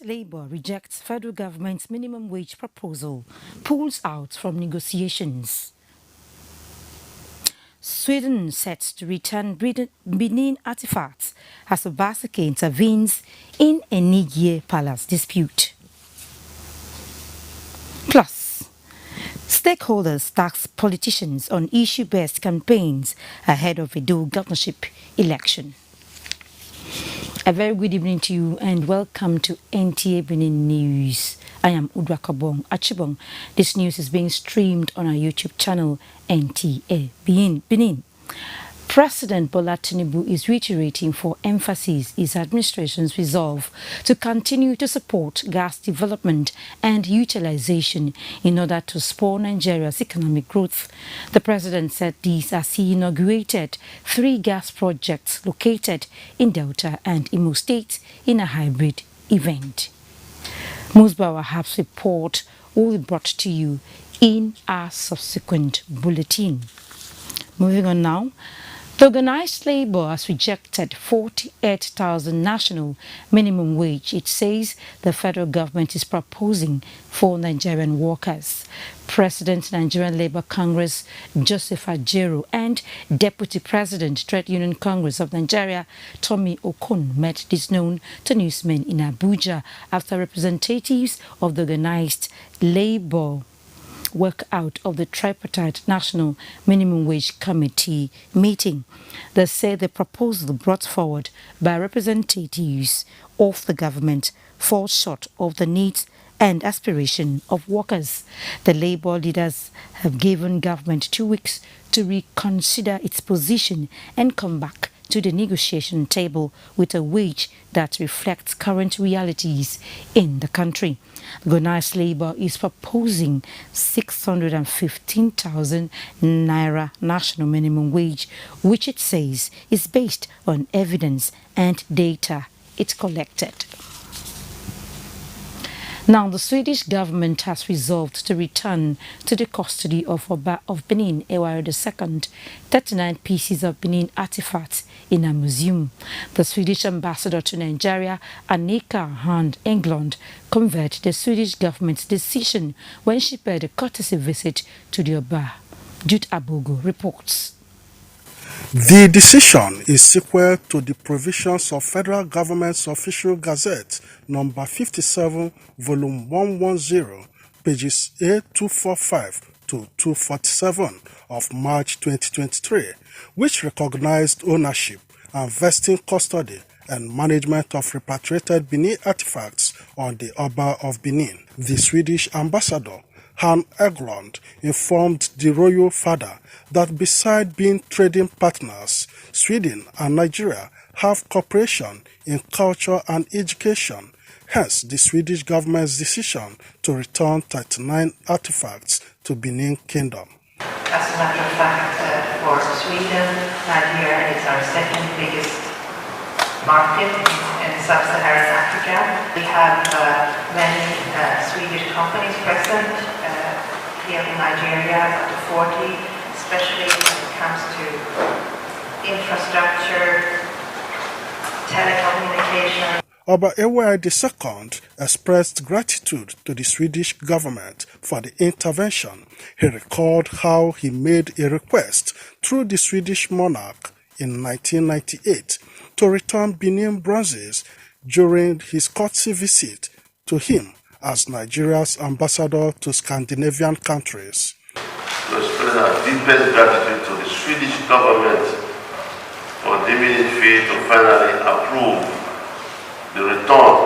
Labour rejects federal government's minimum wage proposal, pulls out from negotiations. Sweden sets to return Benin artifacts as Obaseki intervenes in a Niger palace dispute. Plus, stakeholders tax politicians on issue-based campaigns ahead of a dual governorship election. A very good evening to you and welcome to NTA Benin News. I am Udwakabong Achibong. This news is being streamed on our YouTube channel NTA Benin. President Bola Tinubu is reiterating for emphasis his administration's resolve to continue to support gas development and utilization in order to spur Nigeria's economic growth. The president said this as he inaugurated 3 gas projects located in Delta and Imo State in a hybrid event. Musbawa Hab's report will be brought to you in our subsequent bulletin. Moving on now. The organized labor has rejected 48,000 national minimum wage it says the federal government is proposing for Nigerian workers. President Nigerian Labour Congress Joseph Ajero and Deputy President Trade Union Congress of Nigeria Tommy Okon met this known to newsmen in Abuja after representatives of the organized labor work out of the tripartite National Minimum Wage Committee meeting. They say the proposal brought forward by representatives of the government falls short of the needs and aspiration of workers. The labor leaders have given government 2 weeks to reconsider its position and come back to the negotiation table with a wage that reflects current realities in the country. Organized Labour is proposing 615,000 naira national minimum wage, which it says is based on evidence and data it collected. Now, the Swedish government has resolved to return to the custody of Benin Ewayo II 39 pieces of Benin artifacts in a museum. The Swedish ambassador to Nigeria, Annika Hand England, conveyed the Swedish government's decision when she paid a courtesy visit to the Oba. Jude Abogo reports. The decision is sequel to the provisions of Federal Government's Official Gazette number 57, volume 110, pages A245 to 247 of March 2023, which recognized ownership and vesting custody and management of repatriated Benin artifacts on the Oba of Benin. The Swedish ambassador Han Eglund informed the royal father that beside being trading partners, Sweden and Nigeria have cooperation in culture and education. Hence, the Swedish government's decision to return 39 artifacts to Benin Kingdom. As a matter of fact, for Sweden, Nigeria is our second biggest market in sub-Saharan Africa. We have many Swedish companies present here in Nigeria, up to 40, especially when it comes to infrastructure, telecommunication. Oba Ewayo II expressed gratitude to the Swedish government for the intervention. He recalled how he made a request through the Swedish monarch in 1998 to return Benin bronzes during his courtesy visit to him as Nigeria's ambassador to Scandinavian countries. To express our deepest gratitude to the Swedish government for deeming it fit to finally approve the return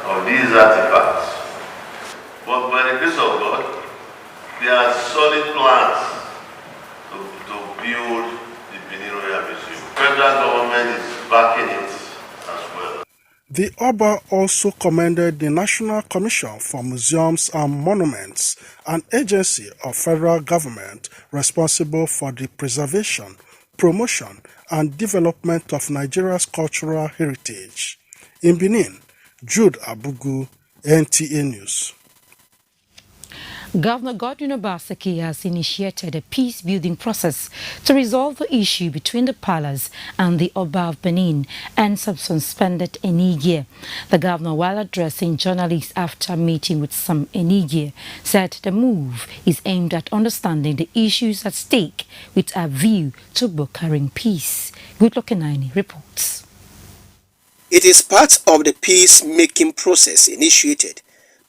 of these artifacts. But by the grace of God, there are solid plans to build the Benin Royal Museum. Federal government is backing it as well. The Oba also commended the National Commission for Museums and Monuments, an agency of federal government responsible for the preservation, promotion, and development of Nigeria's cultural heritage. In Benin, Jude Abugu, NTA News. Governor Godwin Obaseki has initiated a peace-building process to resolve the issue between the palace and the Oba of Benin and some suspended Enigye. The governor, while addressing journalists after meeting with some Enigye, said the move is aimed at understanding the issues at stake with a view to brokering peace. Goodluck reports. It is part of the peace-making process initiated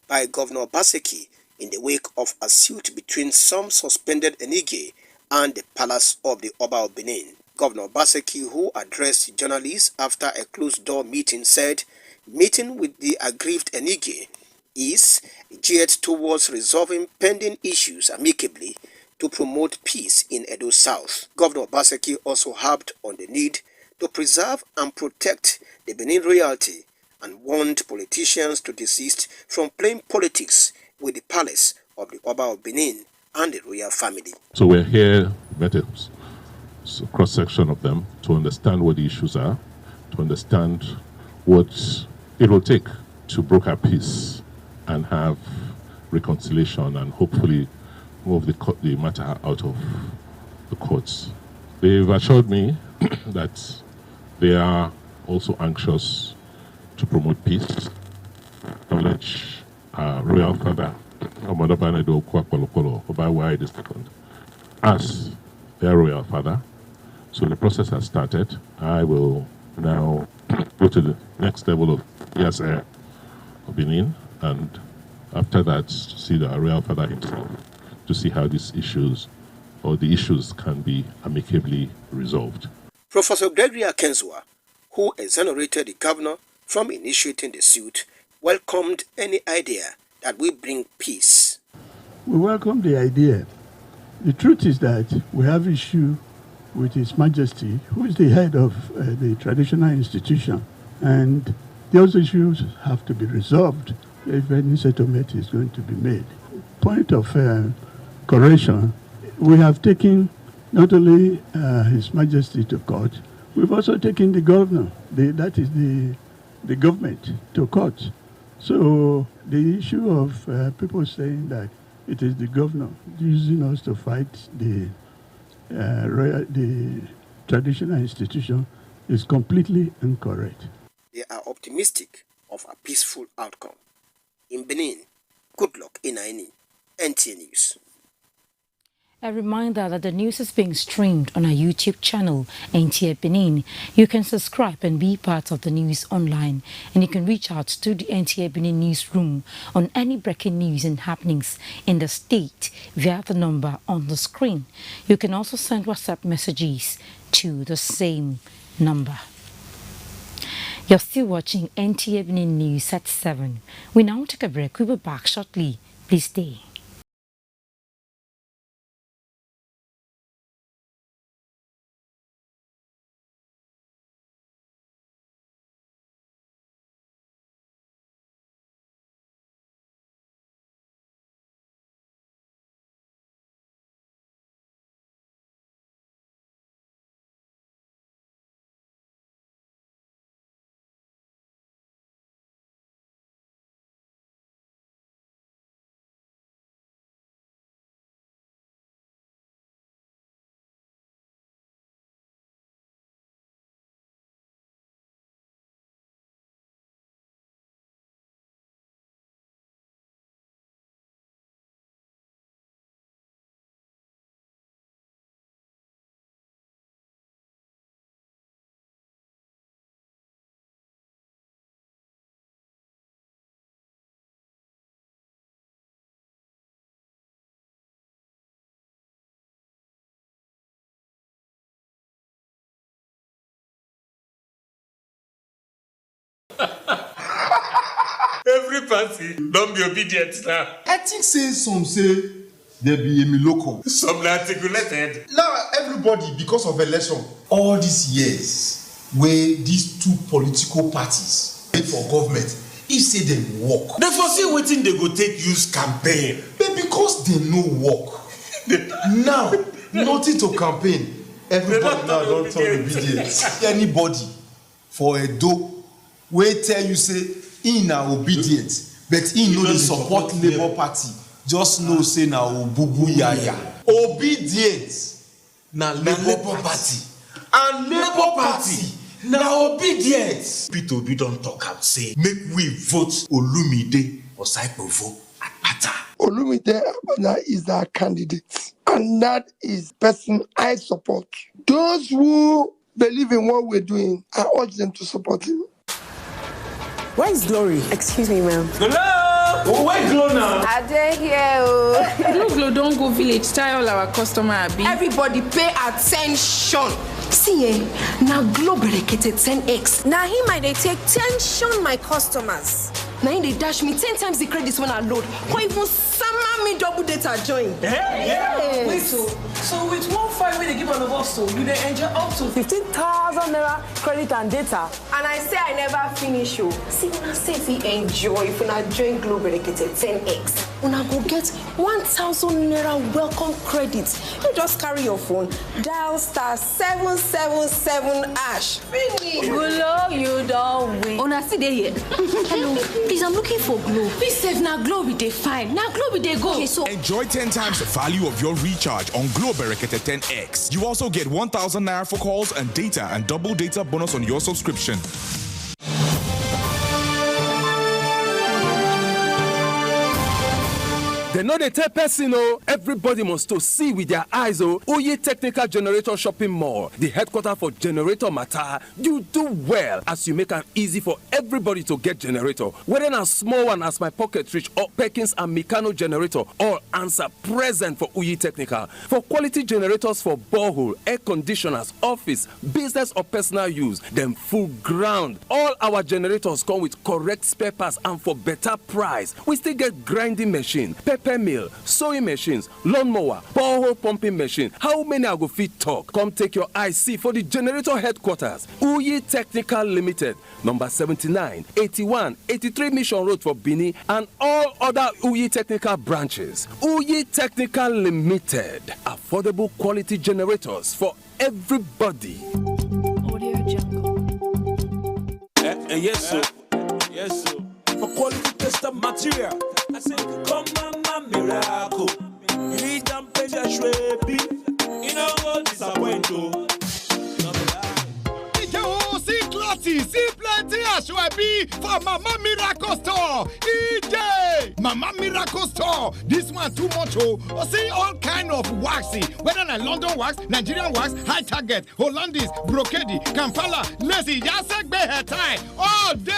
by Governor Obaseki in the wake of a suit between some suspended Enigye and the palace of the Oba of Benin. Governor Obaseki, who addressed journalists after a closed-door meeting, said meeting with the aggrieved Enigye is geared towards resolving pending issues amicably to promote peace in Edo South. Governor Obaseki also harped on the need to preserve and protect the Benin royalty and warned politicians to desist from playing politics with the palace of the Oba of Benin and the royal family. So we're here, met a cross-section of them to understand what the issues are, to understand what it will take to broker peace and have reconciliation and hopefully move the matter out of the courts. They've assured me that they are also anxious to promote peace, acknowledge royal father, as their royal father. So the process has started. I will now go to the next level of ESR of Benin, and after that see the royal father himself to see how these issues or the issues can be amicably resolved. Professor Gregory Akenzua, who exonerated the governor from initiating the suit, welcomed any idea that will bring peace. We welcome the idea. The truth is that we have issue with His Majesty, who is the head of the traditional institution, and those issues have to be resolved if any settlement is going to be made. Point of correction, we have taken not only His Majesty to court, we've also taken the governor, that is the government, to court. So the issue of people saying that it is the governor using us to fight the traditional institution is completely incorrect. They are optimistic of a peaceful outcome. In Benin, Goodluck Inaini, NTA News. A reminder that the news is being streamed on our YouTube channel, NTA Benin. You can subscribe and be part of the news online. And you can reach out to the NTA Benin newsroom on any breaking news and happenings in the state via the number on the screen. You can also send WhatsApp messages to the same number. You're still watching NTA Benin News at 7. We now take a break. We'll be back shortly. Please stay. Every party don't be obedient now. I think some say there be a miloko. Some articulated. Now everybody, because of election, all these years where these two political parties wait for government, if say them work. They foresee waiting they go take use campaign. But because they no work, now nothing to campaign. Everybody now don't turn obedient. Anybody for a dough will tell you say he na obedient, but he no dey support Labour Party just know say na obubu yaya. Obedience na Labour Party. And Labour Party na obedience. Peter Obi don talk am say make we vote Olumide Osaipovo Akpata. Olumide Akpata is our candidate, and that is person I support. Those who believe in what we're doing, I urge them to support him. Where is Glory? Excuse me, ma'am. Hello? Where Glo now? I dare hear. No, Glo, don't go village. Tell all our customer, Abi. Everybody pay attention. See, now Glo berekete 10x. Now he might they take tension my customers. Now they dash me 10 times the credits when I load. Or even summer me double data join. Yeah. Wait, so with 1.5 when they give on the boss, so you they enjoy up to 15,000 naira credit and data. And I say I never finish you. See, when I say if we enjoy, if I join Glo berekete 10x, when I go get 1,000 naira welcome credit, you just carry your phone, dial star 777 #. Finish. Glo, you don't win. Una see they here. Hello, please, I'm looking for Glo. Please save now Glo with they fine. Now Glo with they go. Okay, so enjoy 10 times the value of your recharge on Glo Berekete 10X. You also get 1,000 naira for calls and data and double data bonus on your subscription. They know they tell person, everybody must to see with their eyes, Oye Technical Generator Shopping Mall, the headquarters for generator matter. You do well as you make it easy for everybody to get generator. Whether a small one as my pocket reach or Perkins and Mikano generator, all answer present for Oye Technical. For quality generators for borehole, air conditioners, office, business or personal use, them full ground. All our generators come with correct spare parts and for better price. We still get grinding machine, pepper mill, sewing machines, lawnmower, borehole pumping machine. How many I go fit talk? Come take your IC for the generator headquarters. Uyi Technical Limited, number 79, 81, 83 Mission Road for Benin and all other Uyi Technical branches. Uyi Technical Limited, affordable quality generators for everybody. Audio Jungle. Yes, sir. Yes, sir. For quality tester material, I say, come on, miracle. You need them page a shrebi. You know what disappoint you. See clarity, see plenty ashwebi for Mama Miracle Store. EJ, Mama Miracle Store. This one too much. See all kind of waxy, whether na London wax, Nigerian wax, high target, Hollandese, brocade, Kampala, lacy, yasek hair tie. All day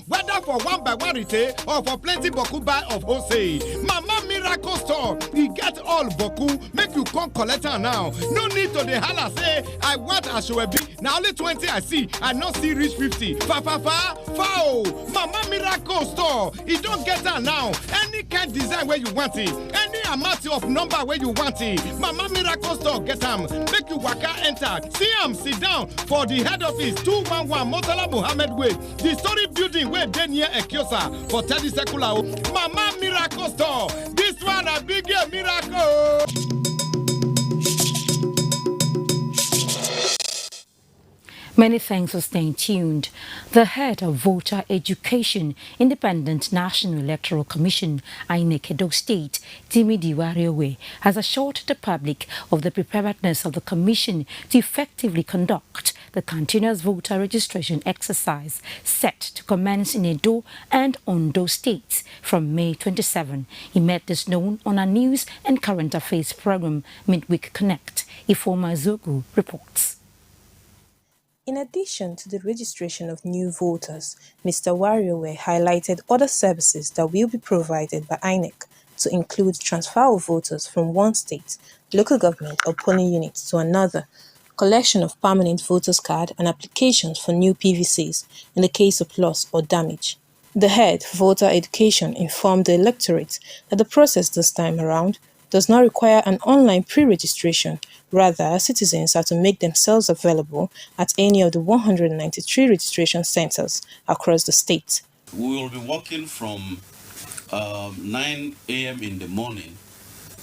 whether for one by one retail or for plenty boku buy of wholesale. Mama Miracle Store, we get all boku. Make you come collect her now. No need to the holla say I want ashwebi. Now only 20 I see. I not see reach 50. Foul. Mama Miracle Store. It don't get her now. Any kind design where you want it. Any amount of number where you want it. Mama Miracle Store get them. Make you waka enter. See them sit down for the head office 211 Motala Muhammad Way. The story building where they near Ekiosa for 30 Sekula. Mama Miracle Store. This one a big miracle. Many thanks for staying tuned. The head of Voter Education, Independent National Electoral Commission, INEC Edo State, Timidi Wariowe, has assured the public of the preparedness of the Commission to effectively conduct the continuous voter registration exercise set to commence in Edo and Ondo states from May 27. He made this known on a news and current affairs program, Midweek Connect. Ifoma Zogu reports. In addition to the registration of new voters, Mr. Wariowe highlighted other services that will be provided by INEC to include transfer of voters from one state, local government or polling unit to another, collection of permanent voters card and applications for new PVCs in the case of loss or damage. The head for voter education informed the electorate that the process this time around does not require an online pre-registration. Rather, citizens are to make themselves available at any of the 193 registration centers across the state. We will be working from 9 a.m. in the morning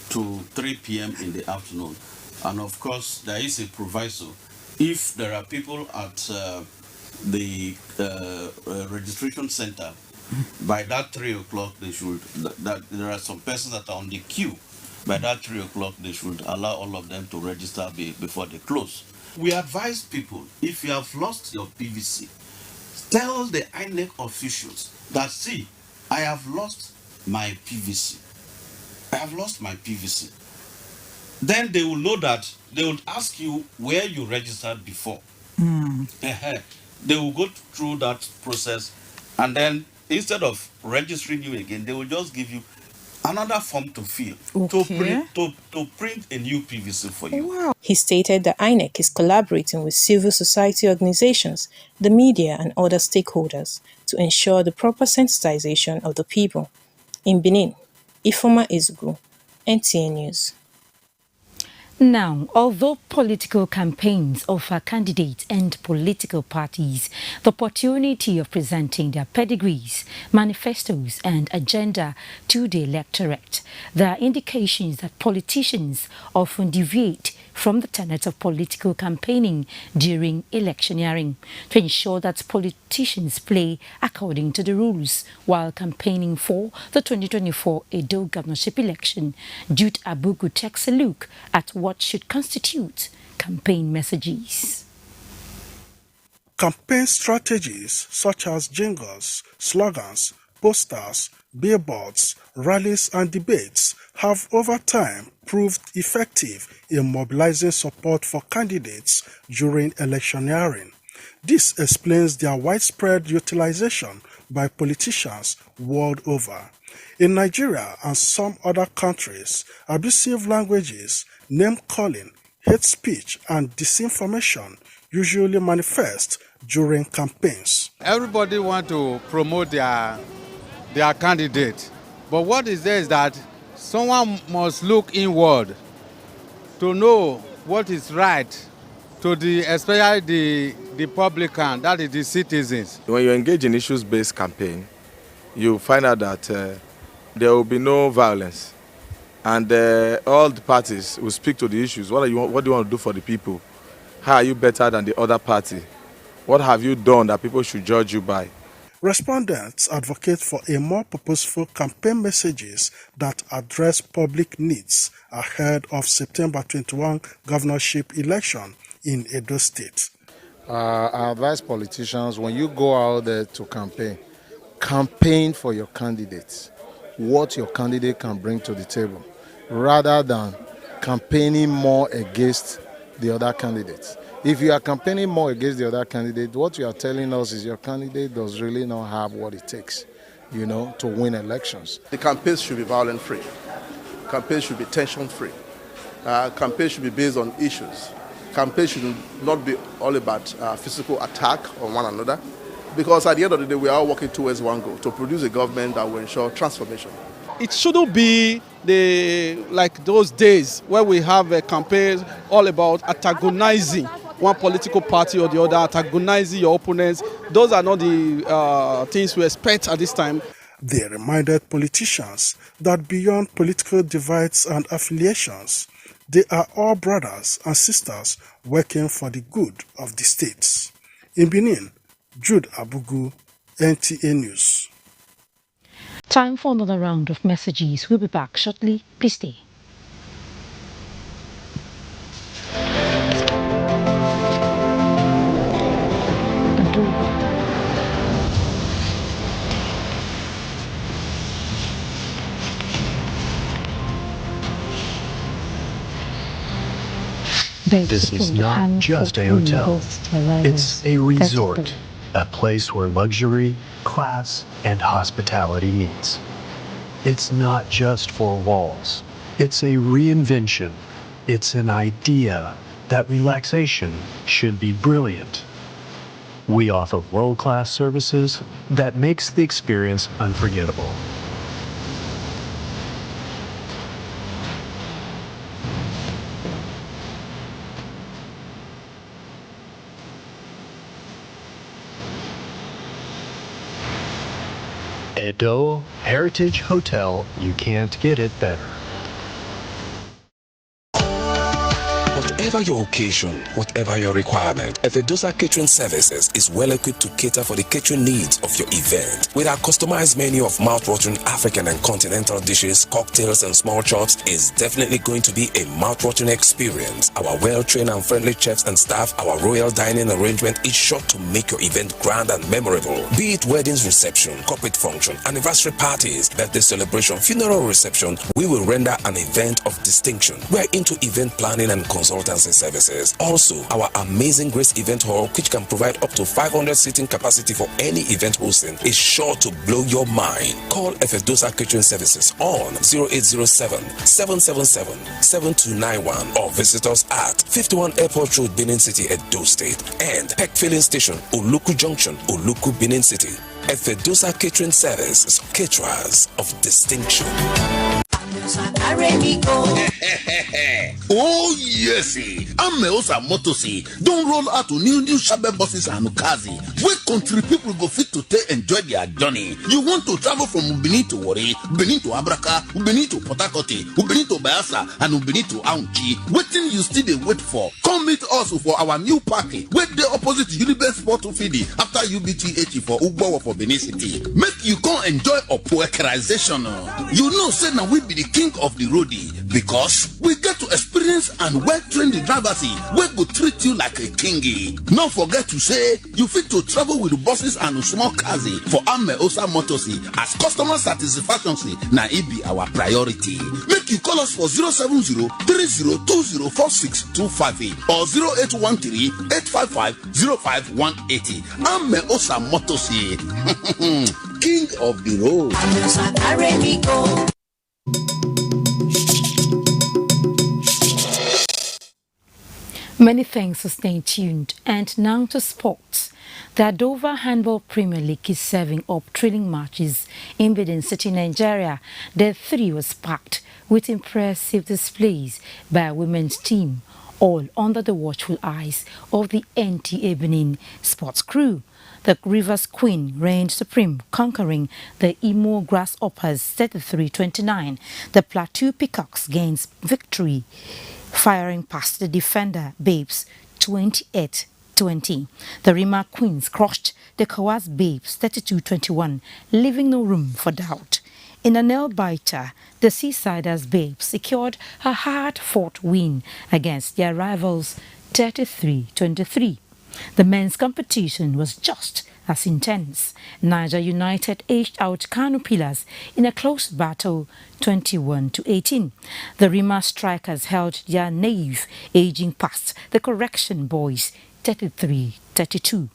to 3 p.m. in the afternoon. And of course, there is a proviso. If there are people at the registration center By that 3 o'clock, they should. That there are some persons that are on the queue. By that 3 o'clock, they should allow all of them to register before they close. We advise people, if you have lost your PVC, tell the INEC officials that, see, I have lost my PVC. I have lost my PVC. Then they will know that they will ask you where you registered before. They will go through that process, and then instead of registering you again, they will just give you another form to fill to print a new PVC for you. Wow. He stated that INEC is collaborating with civil society organizations, the media, and other stakeholders to ensure the proper sensitization of the people. In Benin, Ifoma Ezugwu, NTN News. Now, although political campaigns offer candidates and political parties the opportunity of presenting their pedigrees, manifestos and agenda to the electorate, there are indications that politicians often deviate from the tenets of political campaigning during electioneering to ensure that politicians play according to the rules while campaigning for the 2024 Edo governorship election. Jude Abugu takes a look at what should constitute campaign messages. Campaign strategies such as jingles, slogans, posters, billboards, rallies and debates have over time proved effective in mobilizing support for candidates during electioneering. This explains their widespread utilization by politicians world over. In Nigeria and some other countries, abusive languages, name-calling, hate speech and disinformation usually manifest during campaigns. Everybody wants to promote their candidate, but what is there is that someone must look inward to know what is right to especially the publican, that is the citizens. When you engage in issues-based campaign, you find out that there will be no violence, and all the parties will speak to the issues. What do you want to do for the people? How are you better than the other party? What have you done that people should judge you by? Respondents advocate for a more purposeful campaign messages that address public needs ahead of September 21 governorship election in Edo State. I advise politicians, when you go out there to campaign for your candidates, what your candidate can bring to the table, rather than campaigning more against the other candidates. If you are campaigning more against the other candidate, what you are telling us is your candidate does really not have what it takes, to win elections. The campaigns should be violence-free. Campaigns should be tension-free. Campaigns should be based on issues. Campaigns should not be all about physical attack on one another, because at the end of the day, we are all working towards one goal, to produce a government that will ensure transformation. It shouldn't be like those days where we have a campaign all about antagonizing one political party or the other, antagonizing your opponents. Those are not the things we expect at this time. They reminded politicians that beyond political divides and affiliations, they are all brothers and sisters working for the good of the states. In Benin, Jude Abugu, NTA News. Time for another round of messages. We'll be back shortly. Please stay. This is not just a hotel. It's a resort, a place where luxury, class, and hospitality meets. It's not just four walls. It's a reinvention. It's an idea that relaxation should be brilliant. We offer world-class services that makes the experience unforgettable. Edo Heritage Hotel, you can't get it better. But Whatever your occasion, whatever your requirement, Efedosa Catering Services is well equipped to cater for the catering needs of your event. With our customized menu of mouth-watering African and continental dishes, cocktails, and small chops is definitely going to be a mouth-watering experience. Our well-trained and friendly chefs and staff, our royal dining arrangement is sure to make your event grand and memorable. Be it weddings reception, corporate function, anniversary parties, birthday celebration, funeral reception, we will render an event of distinction. We are into event planning and consultancy services. Also, our amazing Grace Event Hall, which can provide up to 500 seating capacity for any event hosting, is sure to blow your mind. Call Efedosa Catering Services on 0807-777-7291 or visit us at 51 Airport Road, Benin City, Edo State, and Peck Filling Station, Oluku Junction, Oluku, Benin City. Efedosa Catering Services, caterers of distinction. Oh yes, Ameosa Motosi don't roll out to new Shabe buses and Ukazi. Where country people go fit to take enjoy their journey. You want to travel from Benin to Wari, Benin to Abraka, Benin to Port Harcourt, Benin to Bayelsa, and Benin to Aunchi. Waiting you still they wait for. Come meet us for our new party. Wait the opposite Unibet Sport Fidi after UBTH for Ugbo for Benin City. Make you come enjoy a poekerization. You know, say now we be the king of the roadie because we get to experience and well-trained drivers wey go treat you like a kingy. No forget to say you fit to travel with buses and small cars for Ameosa Motors as customer satisfaction na it be our priority. Make you call us for 070-3020-4625 or 0813-855-05180. Ameosa Motors, king of the road. Many thanks for staying tuned. And now to sports. The Dover Handball Premier League is serving up thrilling matches in Benin City, Nigeria. The three was packed with impressive displays by a women's team, all under the watchful eyes of the NTA Benin sports crew. The Rivers Queen reigned supreme, conquering the Imo Grasshoppers 33-29. The Plateau Peacocks gains victory, firing past the defender Babes 28-20. The Rima Queens crushed the Kawas Babes 32-21, leaving no room for doubt. In a nail-biter, the Seasiders Babes secured a hard-fought win against their rivals 33-23. The men's competition was just as intense. Niger United edged out Kano Pillars in a close battle 21-18. The Rima strikers held their naive, edging past the Correction Boys 33-32.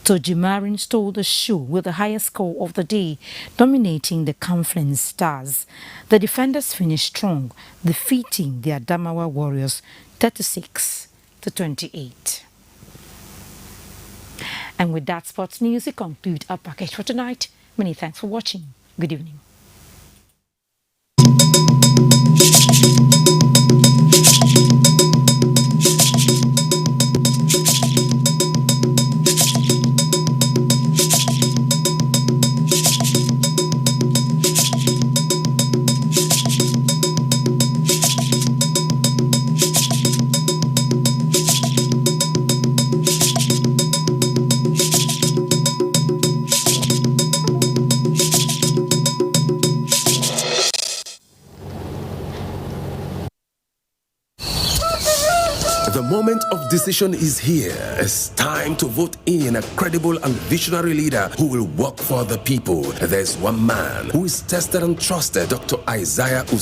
Tojimarin stole the show with the highest score of the day, dominating the Conference Stars. The defenders finished strong, defeating the Adamawa Warriors 36-28. And with that sports news, we conclude our package for tonight. Many thanks for watching. Good evening. The moment of decision is here. It's time to vote in a credible and visionary leader who will work for the people. There's one man who is tested and trusted, Dr. Isaiah